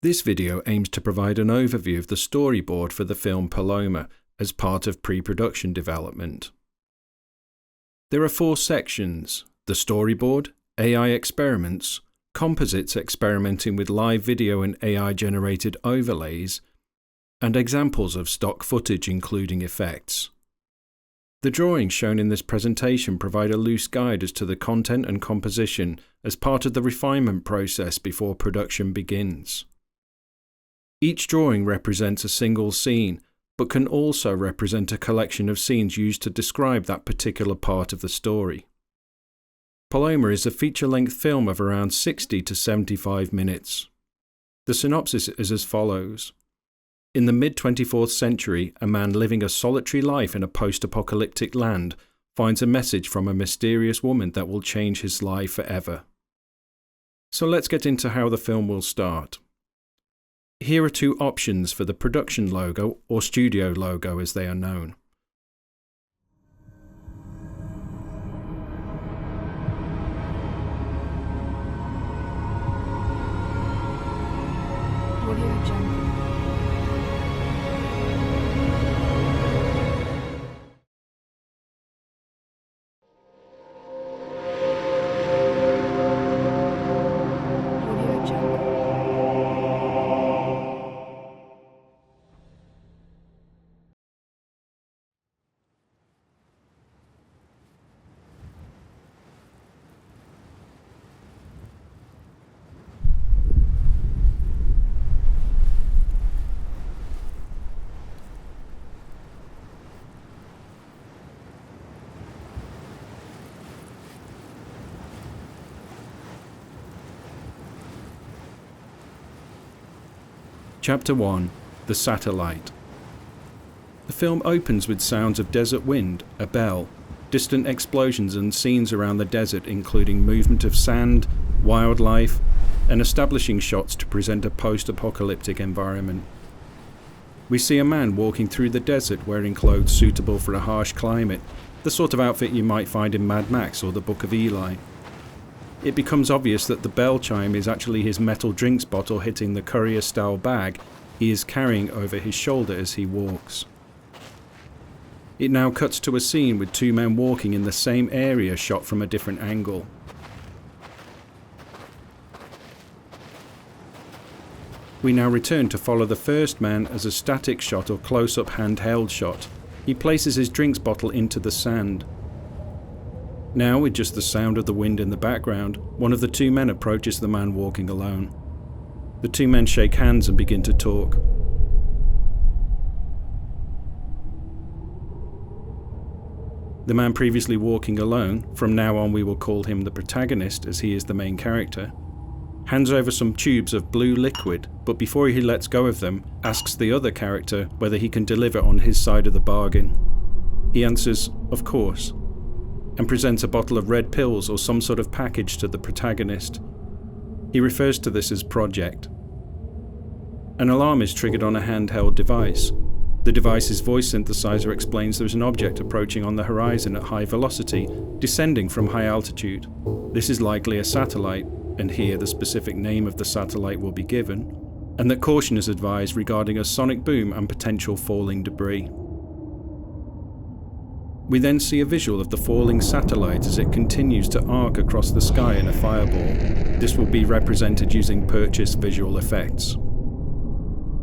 This video aims to provide an overview of the storyboard for the film Paloma as part of pre-production development. There are 4 sections: the storyboard, AI experiments, composites experimenting with live video and AI-generated overlays, and examples of stock footage including effects. The drawings shown in this presentation provide a loose guide as to the content and composition as part of the refinement process before production begins. Each drawing represents a single scene, but can also represent a collection of scenes used to describe that particular part of the story. Paloma is a feature-length film of around 60 to 75 minutes. The synopsis is as follows. In the mid-24th century, a man living a solitary life in a post-apocalyptic land finds a message from a mysterious woman that will change his life forever. So let's get into how the film will start. Here are 2 options for the production logo, or studio logo as they are known. Chapter 1: The Satellite. The film opens with sounds of desert wind, a bell, distant explosions and scenes around the desert including movement of sand, wildlife, and establishing shots to present a post-apocalyptic environment. We see a man walking through the desert wearing clothes suitable for a harsh climate, the sort of outfit you might find in Mad Max or the Book of Eli. It becomes obvious that the bell chime is actually his metal drinks bottle hitting the courier-style bag he is carrying over his shoulder as he walks. It now cuts to a scene with 2 men walking in the same area shot from a different angle. We now return to follow the first man as a static shot or close-up handheld shot. He places his drinks bottle into the sand. Now, with just the sound of the wind in the background, one of the 2 men approaches the man walking alone. The 2 men shake hands and begin to talk. The man previously walking alone, from now on we will call him the protagonist as he is the main character, hands over some tubes of blue liquid, but before he lets go of them, asks the other character whether he can deliver on his side of the bargain. He answers, of course, and presents a bottle of red pills or some sort of package to the protagonist. He refers to this as Project. An alarm is triggered on a handheld device. The device's voice synthesizer explains there is an object approaching on the horizon at high velocity, descending from high altitude. This is likely a satellite, and here the specific name of the satellite will be given, and that caution is advised regarding a sonic boom and potential falling debris. We then see a visual of the falling satellite as it continues to arc across the sky in a fireball. This will be represented using purchased visual effects.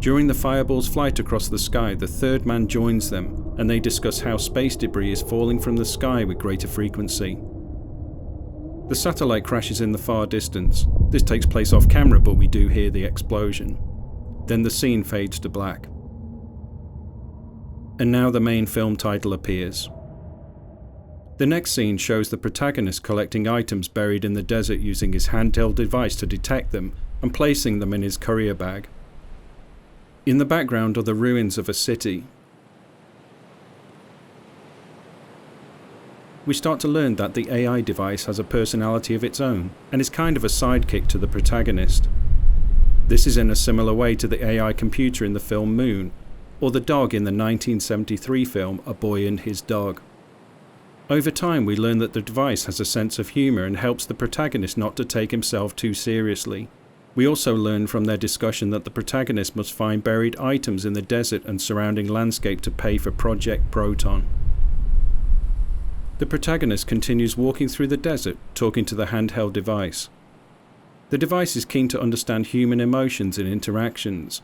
During the fireball's flight across the sky, the 3rd man joins them, and they discuss how space debris is falling from the sky with greater frequency. The satellite crashes in the far distance. This takes place off camera, but we do hear the explosion. Then the scene fades to black. And now the main film title appears. The next scene shows the protagonist collecting items buried in the desert using his handheld device to detect them and placing them in his courier bag. In the background are the ruins of a city. We start to learn that the AI device has a personality of its own and is kind of a sidekick to the protagonist. This is in a similar way to the AI computer in the film Moon, or the dog in the 1973 film A Boy and His Dog. Over time, we learn that the device has a sense of humour and helps the protagonist not to take himself too seriously. We also learn from their discussion that the protagonist must find buried items in the desert and surrounding landscape to pay for Project Proton. The protagonist continues walking through the desert, talking to the handheld device. The device is keen to understand human emotions and interactions.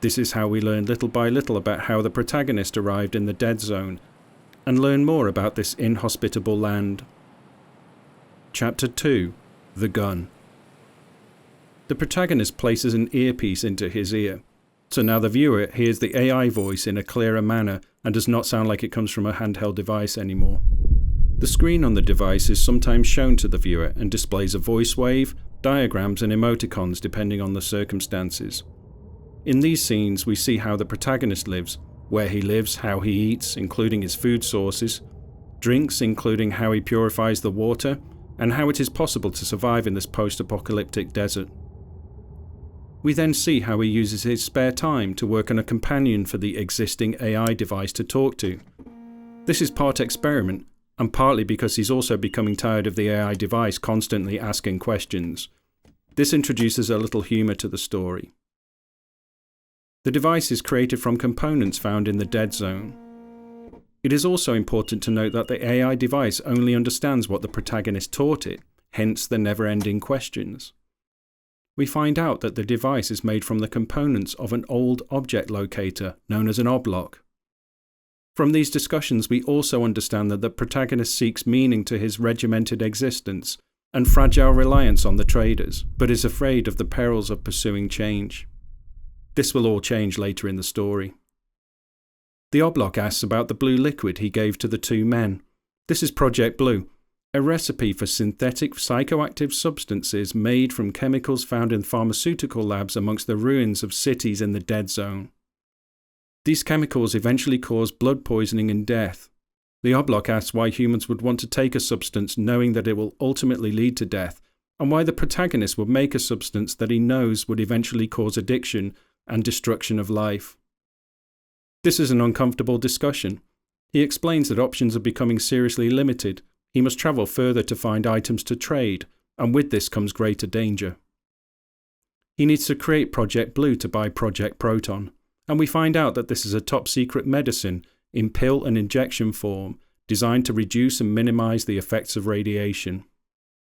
This is how we learn little by little about how the protagonist arrived in the dead zone, and learn more about this inhospitable land. Chapter 2: The Gun. The protagonist places an earpiece into his ear, so now the viewer hears the AI voice in a clearer manner and does not sound like it comes from a handheld device anymore. The screen on the device is sometimes shown to the viewer and displays a voice wave, diagrams and emoticons depending on the circumstances. In these scenes we see how the protagonist lives, where he lives, how he eats, including his food sources, drinks, including how he purifies the water, and how it is possible to survive in this post-apocalyptic desert. We then see how he uses his spare time to work on a companion for the existing AI device to talk to. This is part experiment, and partly because he's also becoming tired of the AI device constantly asking questions. This introduces a little humour to the story. The device is created from components found in the dead zone. It is also important to note that the AI device only understands what the protagonist taught it, hence the never-ending questions. We find out that the device is made from the components of an old object locator known as an oblock. From these discussions we also understand that the protagonist seeks meaning to his regimented existence and fragile reliance on the traders, but is afraid of the perils of pursuing change. This will all change later in the story. The oblock asks about the blue liquid he gave to the two men. This is Project Blue, a recipe for synthetic psychoactive substances made from chemicals found in pharmaceutical labs amongst the ruins of cities in the dead zone. These chemicals eventually cause blood poisoning and death. The oblock asks why humans would want to take a substance knowing that it will ultimately lead to death, and why the protagonist would make a substance that he knows would eventually cause addiction and destruction of life. This is an uncomfortable discussion. He explains that options are becoming seriously limited. He must travel further to find items to trade, and with this comes greater danger. He needs to create Project Blue to buy Project Proton, and we find out that this is a top-secret medicine in pill and injection form designed to reduce and minimize the effects of radiation.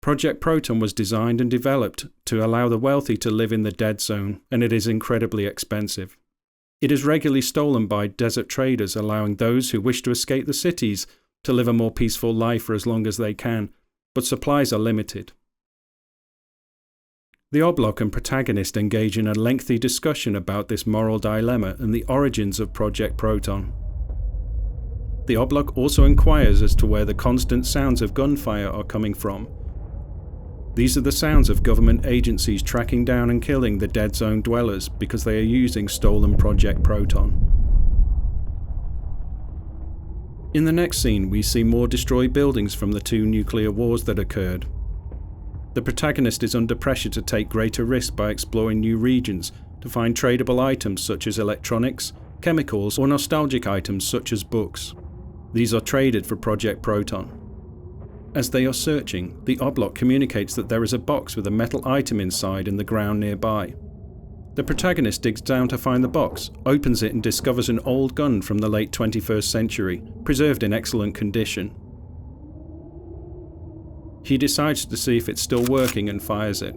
Project Proton was designed and developed to allow the wealthy to live in the dead zone, and it is incredibly expensive. It is regularly stolen by desert traders, allowing those who wish to escape the cities to live a more peaceful life for as long as they can, but supplies are limited. The oblock and protagonist engage in a lengthy discussion about this moral dilemma and the origins of Project Proton. The oblock also inquires as to where the constant sounds of gunfire are coming from. These are the sounds of government agencies tracking down and killing the dead zone dwellers because they are using stolen Project Proton. In the next scene, we see more destroyed buildings from the two nuclear wars that occurred. The protagonist is under pressure to take greater risks by exploring new regions to find tradable items such as electronics, chemicals, or nostalgic items such as books. These are traded for Project Proton. As they are searching, the oblock communicates that there is a box with a metal item inside in the ground nearby. The protagonist digs down to find the box, opens it and discovers an old gun from the late 21st century, preserved in excellent condition. He decides to see if it's still working and fires it.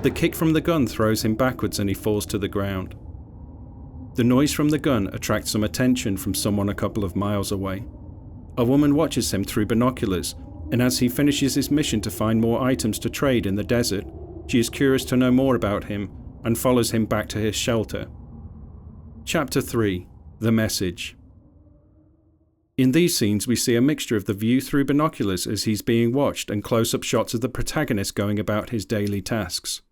The kick from the gun throws him backwards and he falls to the ground. The noise from the gun attracts some attention from someone a couple of miles away. A woman watches him through binoculars, and as he finishes his mission to find more items to trade in the desert, she is curious to know more about him and follows him back to his shelter. Chapter 3: The Message. In these scenes we see a mixture of the view through binoculars as he's being watched and close-up shots of the protagonist going about his daily tasks.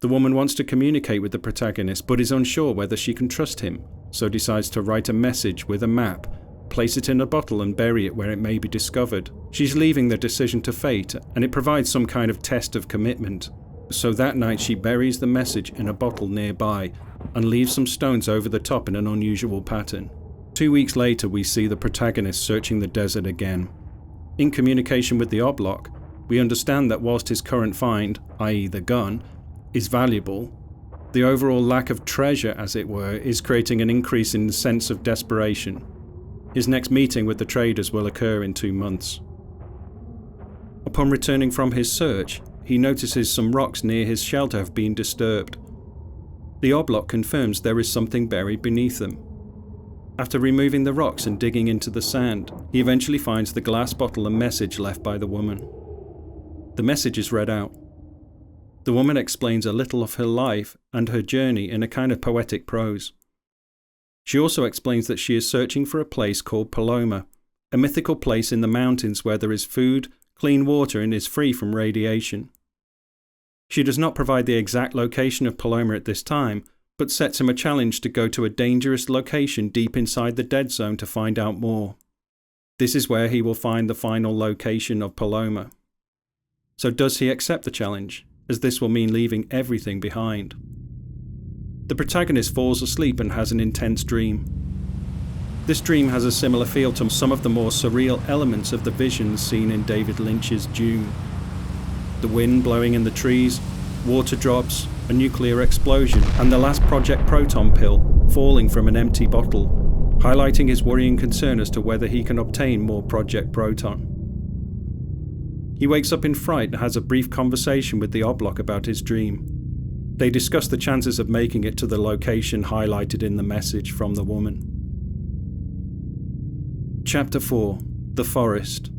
The woman wants to communicate with the protagonist but is unsure whether she can trust him, so decides to write a message with a map, place it in a bottle and bury it where it may be discovered. She's leaving the decision to fate, and it provides some kind of test of commitment. So that night she buries the message in a bottle nearby and leaves some stones over the top in an unusual pattern. 2 weeks later we see the protagonist searching the desert again. In communication with the oblock, we understand that whilst his current find, i.e. the gun, is valuable, the overall lack of treasure, as it were, is creating an increase in the sense of desperation. His next meeting with the traders will occur in 2 months. Upon returning from his search, he notices some rocks near his shelter have been disturbed. The oblong confirms there is something buried beneath them. After removing the rocks and digging into the sand, he eventually finds the glass bottle and message left by the woman. The message is read out. The woman explains a little of her life and her journey in a kind of poetic prose. She also explains that she is searching for a place called Paloma, a mythical place in the mountains where there is food, clean water, and is free from radiation. She does not provide the exact location of Paloma at this time, but sets him a challenge to go to a dangerous location deep inside the dead zone to find out more. This is where he will find the final location of Paloma. So does he accept the challenge, as this will mean leaving everything behind? The protagonist falls asleep and has an intense dream. This dream has a similar feel to some of the more surreal elements of the visions seen in David Lynch's Dune. The wind blowing in the trees, water drops, a nuclear explosion, and the last Project Proton pill falling from an empty bottle, highlighting his worrying concern as to whether he can obtain more Project Proton. He wakes up in fright and has a brief conversation with the oblong about his dream. They discuss the chances of making it to the location highlighted in the message from the woman. Chapter 4. The Forest.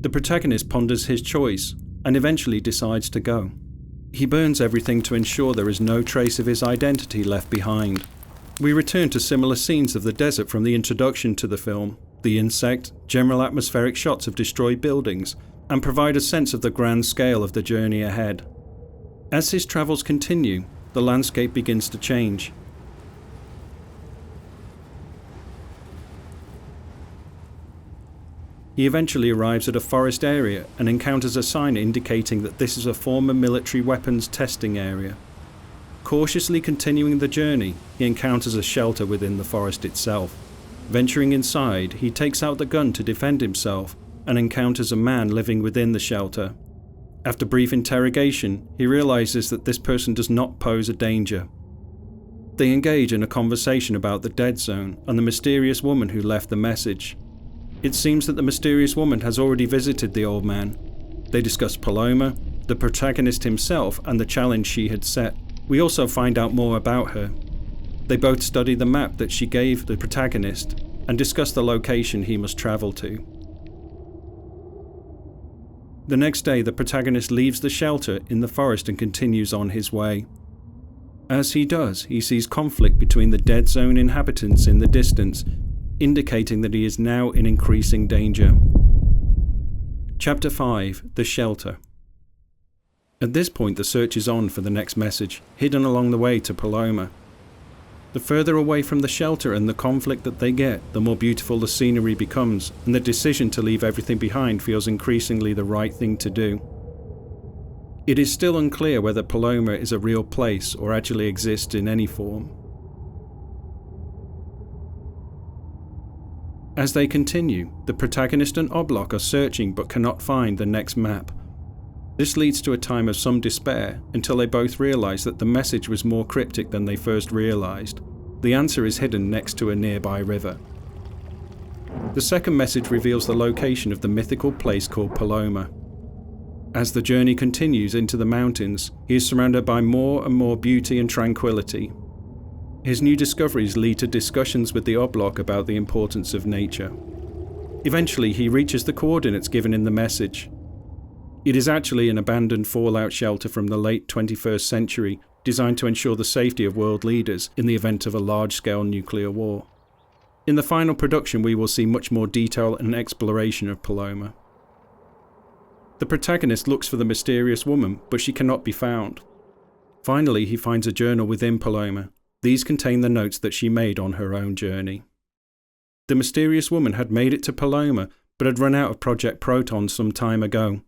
The protagonist ponders his choice and eventually decides to go. He burns everything to ensure there is no trace of his identity left behind. We return to similar scenes of the desert from the introduction to the film, the insect, general atmospheric shots of destroyed buildings, and provide a sense of the grand scale of the journey ahead. As his travels continue, the landscape begins to change. He eventually arrives at a forest area and encounters a sign indicating that this is a former military weapons testing area. Cautiously continuing the journey, he encounters a shelter within the forest itself. Venturing inside, he takes out the gun to defend himself and encounters a man living within the shelter. After brief interrogation, he realizes that this person does not pose a danger. They engage in a conversation about the dead zone and the mysterious woman who left the message. It seems that the mysterious woman has already visited the old man. They discuss Paloma, the protagonist himself, and the challenge she had set. We also find out more about her. They both study the map that she gave the protagonist and discuss the location he must travel to. The next day, the protagonist leaves the shelter in the forest and continues on his way. As he does, he sees conflict between the dead zone inhabitants in the distance, indicating that he is now in increasing danger. Chapter 5. The Shelter. At this point, the search is on for the next message, hidden along the way to Paloma. The further away from the shelter and the conflict that they get, the more beautiful the scenery becomes, and the decision to leave everything behind feels increasingly the right thing to do. It is still unclear whether Paloma is a real place or actually exists in any form. As they continue, the protagonist and oblong are searching but cannot find the next map. This leads to a time of some despair until they both realize that the message was more cryptic than they first realized. The answer is hidden next to a nearby river. The second message reveals the location of the mythical place called Paloma. As the journey continues into the mountains, he is surrounded by more and more beauty and tranquility. His new discoveries lead to discussions with the oblong about the importance of nature. Eventually, he reaches the coordinates given in the message. It is actually an abandoned fallout shelter from the late 21st century, designed to ensure the safety of world leaders in the event of a large-scale nuclear war. In the final production, we will see much more detail and exploration of Paloma. The protagonist looks for the mysterious woman, but she cannot be found. Finally, he finds a journal within Paloma. These contain the notes that she made on her own journey. The mysterious woman had made it to Paloma, but had run out of Project Proton some time ago.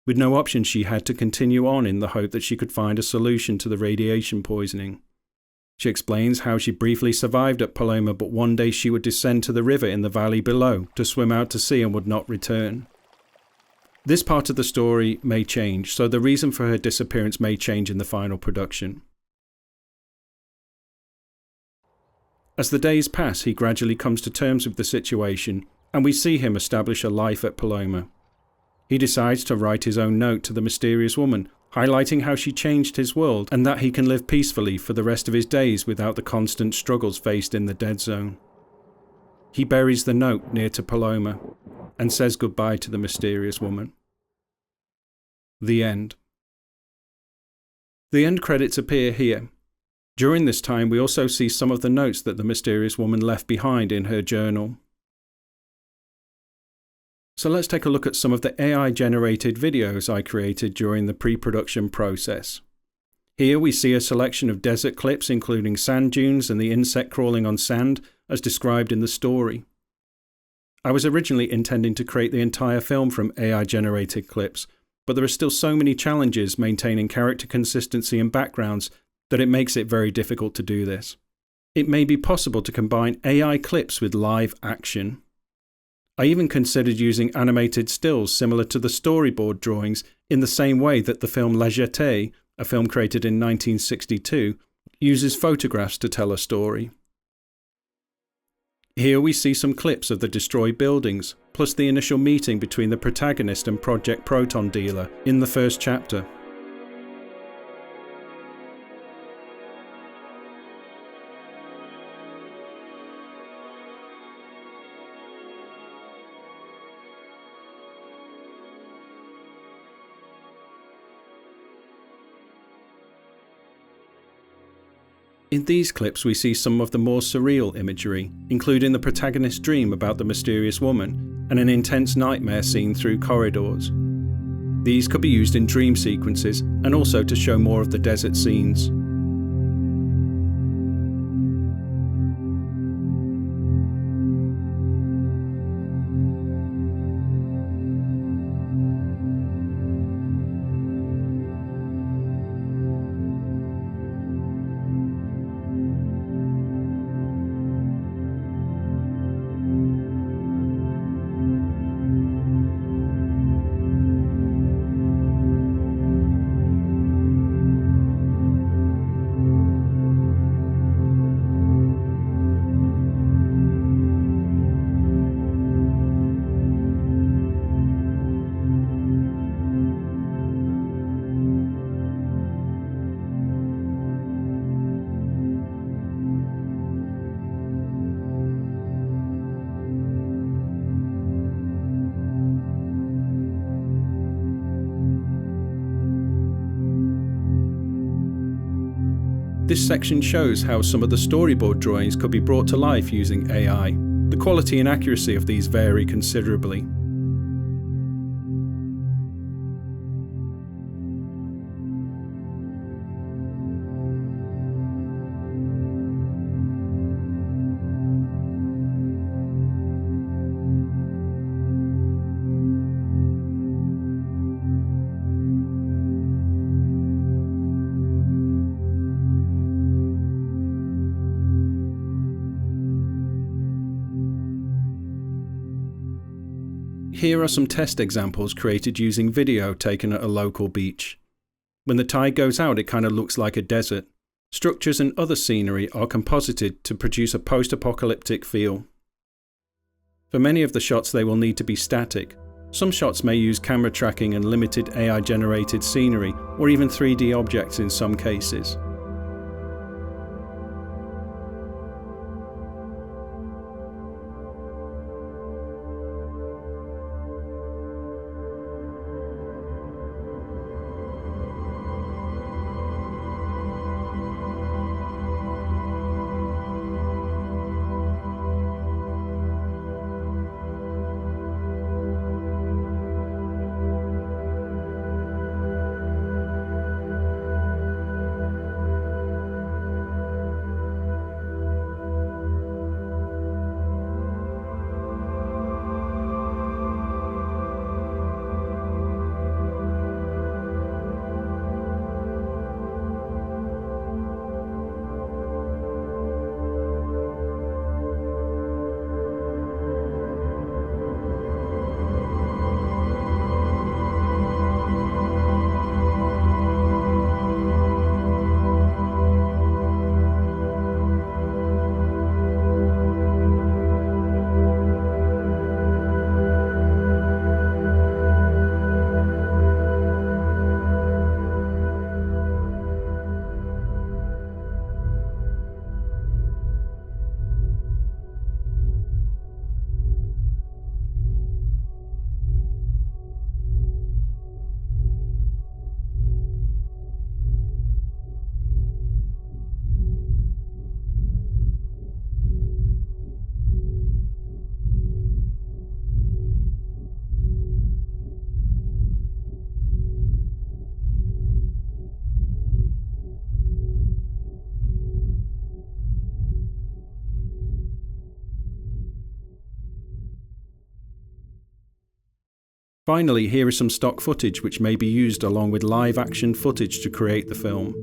With no option, she had to continue on in the hope that she could find a solution to the radiation poisoning. She explains how she briefly survived at Paloma, but one day she would descend to the river in the valley below to swim out to sea and would not return. This part of the story may change, so the reason for her disappearance may change in the final production. As the days pass, he gradually comes to terms with the situation, and we see him establish a life at Paloma. He decides to write his own note to the mysterious woman, highlighting how she changed his world and that he can live peacefully for the rest of his days without the constant struggles faced in the dead zone. He buries the note near to Paloma and says goodbye to the mysterious woman. The end. The end credits appear here. During this time, we also see some of the notes that the mysterious woman left behind in her journal. So let's take a look at some of the AI-generated videos I created during the pre-production process. Here we see a selection of desert clips including sand dunes and the insect crawling on sand as described in the story. I was originally intending to create the entire film from AI-generated clips, but there are still so many challenges maintaining character consistency and backgrounds that it makes it very difficult to do this. It may be possible to combine AI clips with live action. I even considered using animated stills similar to the storyboard drawings in the same way that the film La Jetée, a film created in 1962, uses photographs to tell a story. Here we see some clips of the destroyed buildings, plus the initial meeting between the protagonist and Project Proton dealer in the first chapter. In these clips we see some of the more surreal imagery, including the protagonist's dream about the mysterious woman and an intense nightmare scene through corridors. These could be used in dream sequences and also to show more of the desert scenes. This section shows how some of the storyboard drawings could be brought to life using AI. The quality and accuracy of these vary considerably. Here are some test examples created using video taken at a local beach. When the tide goes out, it kind of looks like a desert. Structures and other scenery are composited to produce a post-apocalyptic feel. For many of the shots, they will need to be static. Some shots may use camera tracking and limited AI-generated scenery, or even 3D objects in some cases. Finally, here is some stock footage which may be used along with live action footage to create the film.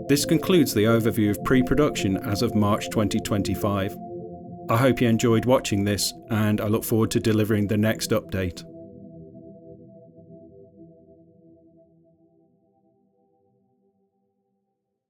This concludes the overview of pre-production as of March 2025. I hope you enjoyed watching this, and I look forward to delivering the next update.